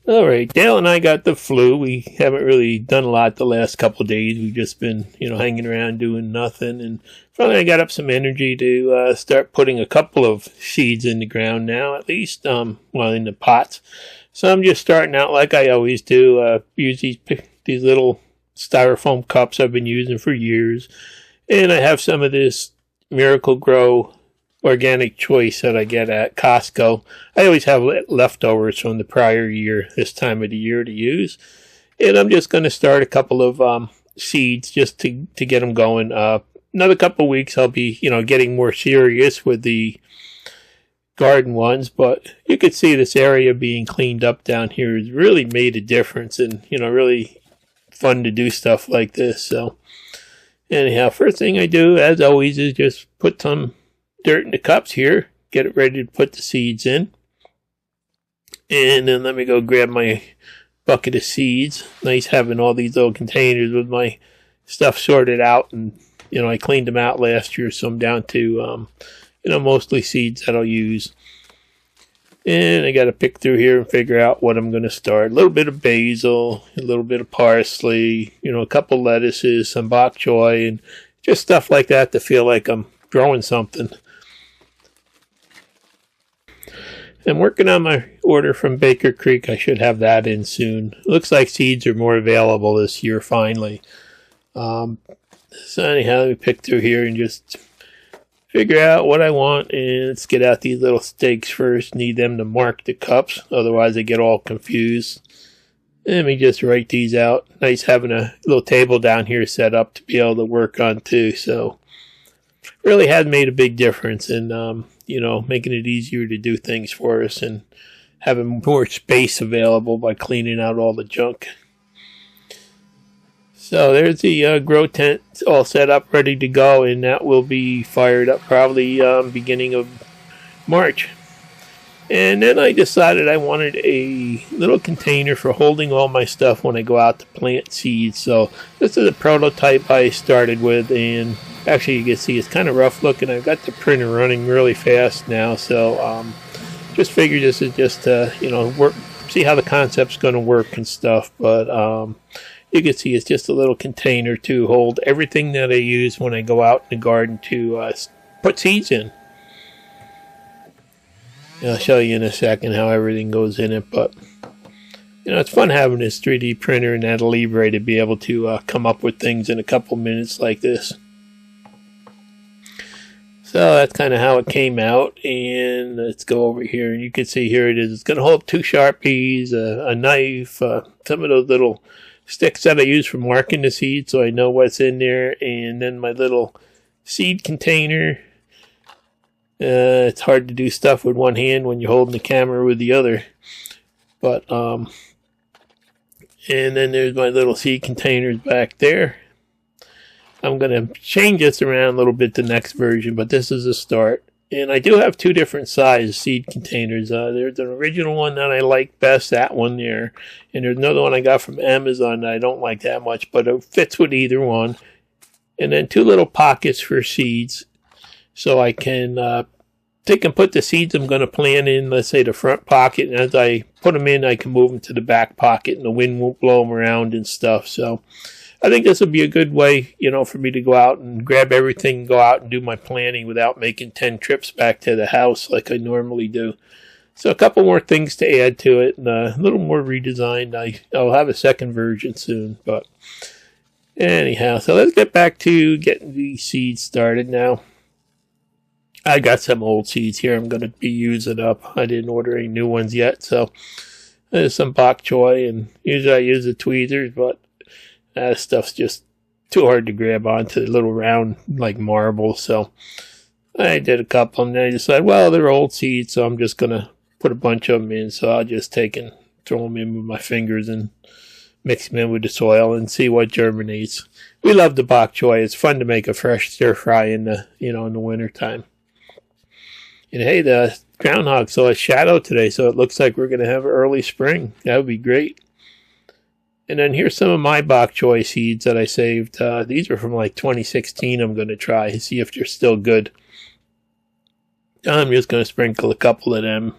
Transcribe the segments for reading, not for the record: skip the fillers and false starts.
Alright, Dale and I got the flu. We haven't really done a lot the last couple of days. We've just been, hanging around doing nothing. And finally I got up some energy to start putting a couple of seeds in the ground now, at least, in the pots. So I'm just starting out like I always do. Use these little styrofoam cups I've been using for years. And I have some of this Miracle Grow organic choice that I get at Costco. I always have leftovers from the prior year this time of the year to use. And I'm just going to start a couple of seeds just to get them going. Another couple of weeks I'll be, getting more serious with the garden ones. But you could see this area being cleaned up down here has really made a difference, and, really fun to do stuff like this. So anyhow, first thing I do, as always, is just put some dirt in the cups here, get it ready to put the seeds in. And then let me go grab my bucket of seeds. Nice having all these little containers with my stuff sorted out, and I cleaned them out last year, so I'm down to mostly seeds that I'll use. And I got to pick through here and figure out what I'm going to start. A little bit of basil, a little bit of parsley, a couple lettuces, some bok choy, and just stuff like that to feel like I'm growing something. I'm working on my order from Baker Creek. I should have that in soon. Looks like seeds are more available this year finally. So anyhow, let me pick through here and just figure out what I want. And let's get out these little stakes first. Need them to mark the cups, otherwise I get all confused. Let me just write these out. Nice having a little table down here set up to be able to work on too. So really has made a big difference in making it easier to do things for us and having more space available by cleaning out all the junk. So there's the grow tent all set up, ready to go, and that will be fired up probably beginning of March. And then I decided I wanted a little container for holding all my stuff when I go out to plant seeds. So this is a prototype I started with, and actually you can see it's kind of rough looking. I've got the printer running really fast now, so just figured this is just to work, see how the concept's going to work and stuff. But you can see it's just a little container to hold everything that I use when I go out in the garden to put seeds in. And I'll show you in a second how everything goes in it, but it's fun having this 3D printer and that Libre to be able to come up with things in a couple minutes like this. So that's kind of how it came out, and let's go over here, and you can see here it is. It's going to hold 2 Sharpies, a knife, some of those little sticks that I use for marking the seed so I know what's in there, and then my little seed container. It's hard to do stuff with one hand when you're holding the camera with the other. But, and then there's my little seed containers back there. I'm going to change this around a little bit the next version, but this is a start. And I do have 2 different size seed containers. There's an original one that I like best, that one there. And there's another one I got from Amazon that I don't like that much, but it fits with either one. And then 2 little pockets for seeds. So I can take and put the seeds I'm going to plant in, let's say, the front pocket. And as I put them in, I can move them to the back pocket and the wind won't blow them around and stuff. So I think this will be a good way, for me to go out and grab everything, go out and do my planting without making 10 trips back to the house like I normally do. So a couple more things to add to it, and a little more redesigned. I'll have a second version soon, but anyhow, so let's get back to getting the seeds started now. I got some old seeds here I'm going to be using up. I didn't order any new ones yet, so there's some bok choy, and usually I use the tweezers, but that stuff's just too hard to grab onto, the little round like marbles. So I did a couple, and then I decided, well, they're old seeds, so I'm just going to put a bunch of them in. So I'll just take and throw them in with my fingers and mix them in with the soil and see what germinates. We love the bok choy. It's fun to make a fresh stir fry in the, in the winter time. And hey, the groundhog saw a shadow today, so it looks like we're going to have early spring. That would be great. And then here's some of my bok choy seeds that I saved. These were from like 2016. I'm going to try and see if they're still good. I'm just going to sprinkle a couple of them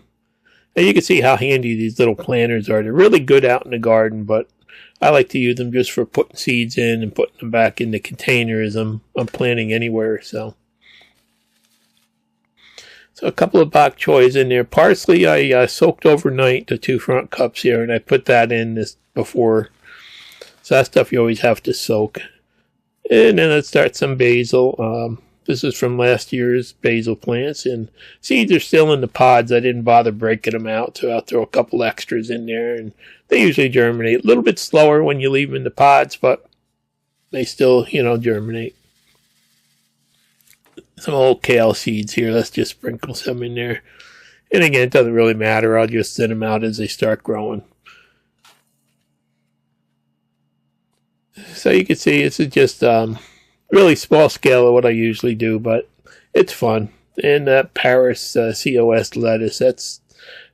And you can see how handy these little planters are. They're really good out in the garden, but I like to use them just for putting seeds in and putting them back in the containers I'm planting anywhere. So a couple of bok choys in there. Parsley I soaked overnight, the 2 front cups here, and I put that in this before. So that stuff you always have to soak. And then let's start some basil. This is from last year's basil plants, and seeds are still in the pods. I didn't bother breaking them out, so I'll throw a couple extras in there, and they usually germinate. A little bit slower when you leave them in the pods, but they still, germinate. Some old kale seeds here. Let's just sprinkle some in there. And again, it doesn't really matter. I'll just thin them out as they start growing. So you can see this is just really small scale of what I usually do, but it's fun. And that Paris COS lettuce,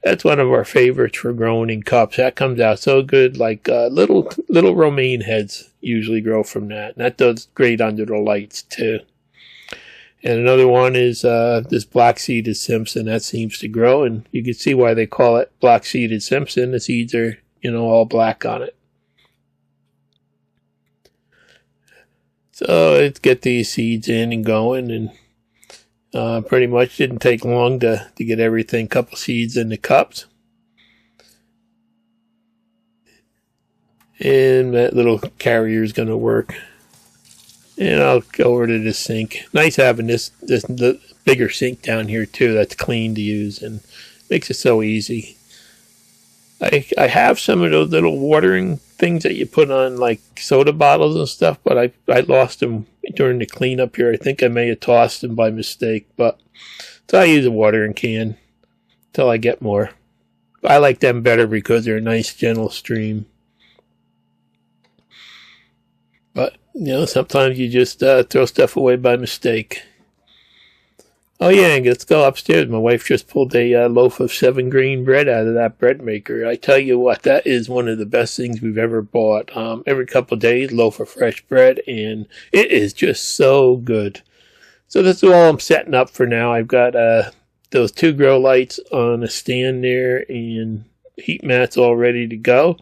that's one of our favorites for growing in cups. That comes out so good. Like little romaine heads usually grow from that. And that does great under the lights too. And another one is this black-seeded Simpson. That seems to grow, and you can see why they call it black-seeded Simpson. The seeds are, all black on it. So let's get these seeds in and going, and pretty much didn't take long to get everything, couple seeds in the cups. And that little carrier is going to work. And I'll go over to the sink. Nice having this bigger sink down here too. That's clean to use and makes it so easy. I have some of those little watering things that you put on like soda bottles and stuff, but I lost them during the cleanup here. I think I may have tossed them by mistake, but so I use a watering can until I get more. I like them better because they're a nice gentle stream. But sometimes you just throw stuff away by mistake. Oh yeah, and let's go upstairs. My wife just pulled a loaf of 7-grain bread out of that bread maker. I tell you what, that is one of the best things we've ever bought. Every couple of days, loaf of fresh bread, and it is just so good. So this is all I'm setting up for now. I've got those 2 grow lights on a stand there, and heat mats all ready to go.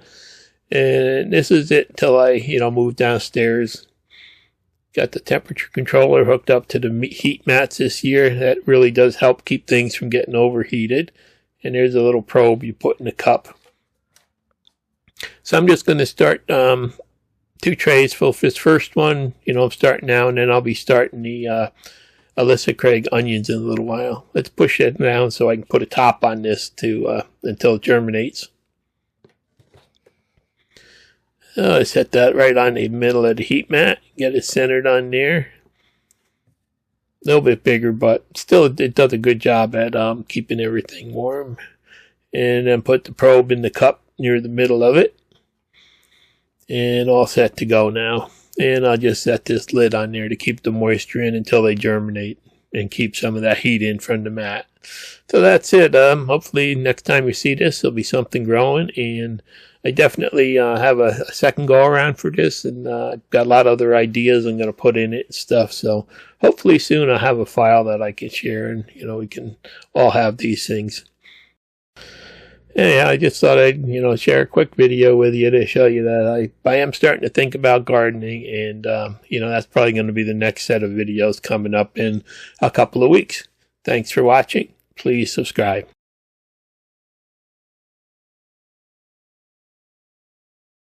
And this is it until I, move downstairs. Got the temperature controller hooked up to the heat mats this year. That really does help keep things from getting overheated. And there's a little probe you put in the cup. So I'm just going to start 2 trays full. This first one, I'm starting now, and then I'll be starting the Alyssa Craig onions in a little while. Let's push it down so I can put a top on this until it germinates. I set that right on the middle of the heat mat. Get it centered on there. A little bit bigger, but still it does a good job at keeping everything warm. And then put the probe in the cup near the middle of it. And all set to go now. And I'll just set this lid on there to keep the moisture in until they germinate and keep some of that heat in from the mat. So that's it. Hopefully next time you see this, there'll be something growing, and I definitely have a second go around for this, and I've got a lot of other ideas I'm going to put in it and stuff. So hopefully soon I'll have a file that I can share, and we can all have these things. Yeah, I just thought I'd share a quick video with you to show you that I am starting to think about gardening, and that's probably going to be the next set of videos coming up in a couple of weeks. Thanks for watching. Please subscribe.